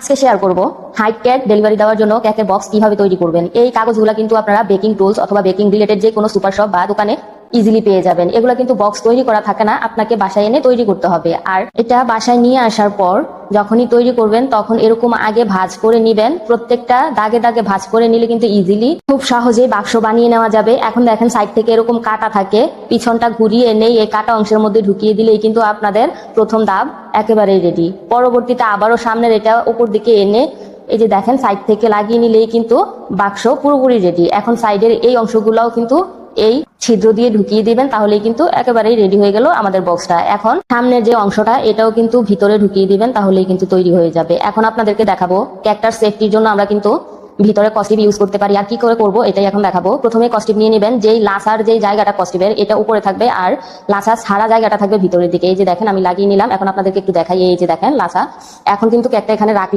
আজকে শেয়ার করব height cake delivery দেওয়ার জন্য কেকের বক্স কিভাবে তৈরি করবেন। এই কাগজগুলো কিন্তু আপনারা বেকিং টুলস অথবা বেকিং রিলেটেড যে কোনো সুপার শপ বা দোকানে ইজিলি পেয়ে যাবেন। এগুলো কিন্তু বক্স তৈরি করা থাকে না, আপনাকে বাসায় এনে তৈরি করতে হবে। আর এটা বাসায় নিয়ে আসার পর যখনই তৈরি করবেন তখন এরকম আগে ভাঁজ করে নিবেন। প্রত্যেকটা দাগে দাগে ভাঁজ করে নিলে কিন্তু ইজিলি খুব সহজেই বাক্স বানিয়ে নেওয়া যাবে। এখন দেখেন সাইড থেকে এরকম কাটা থাকে, পিছনটা ঘুরিয়ে এনে এই কাটা অংশের মধ্যে ঢুকিয়ে দিলেই কিন্তু আপনাদের প্রথম ধাপ একেবারেই রেডি। পরবর্তীতে আবারও সামনের এটা উপর দিকে এনে এই যে দেখেন সাইড থেকে লাগিয়ে নিলেই কিন্তু বাক্স পুরোপুরি রেডি। এখন সাইডের এই অংশগুলোও কিন্তু এই ছিদ্র দিয়ে ঢুকিয়ে দিবেন, তাহলেই কিন্তু একেবারেই রেডি হয়ে গেল আমাদের বক্সটা। এখন সামনের যে অংশটা এটাও কিন্তু ভিতরে ঢুকিয়ে দিবেন, তাহলেই কিন্তু তৈরি হয়ে যাবে। এখন আপনাদেরকে দেখাবো কেকটার সেফটির জন্য আমরা কিন্তু ভিতরে কস্টিপ ইউজ করতে পারি। আর কি করে করবো এটাই এখন দেখাবো। প্রথমে কস্টিপ নিয়ে নেবেন, যেই লাসার যেই জায়গাটা কস্টিপের এটা উপরে থাকবে আর লাসা ছাড়া জায়গাটা থাকবে ভিতরের দিকে। এই যে দেখেন আমি লাগিয়ে নিলাম। এখন আপনাদেরকে একটু দেখাই, এই যে দেখেন লাসা। এখন কিন্তু কেকটা এখানে রাখলে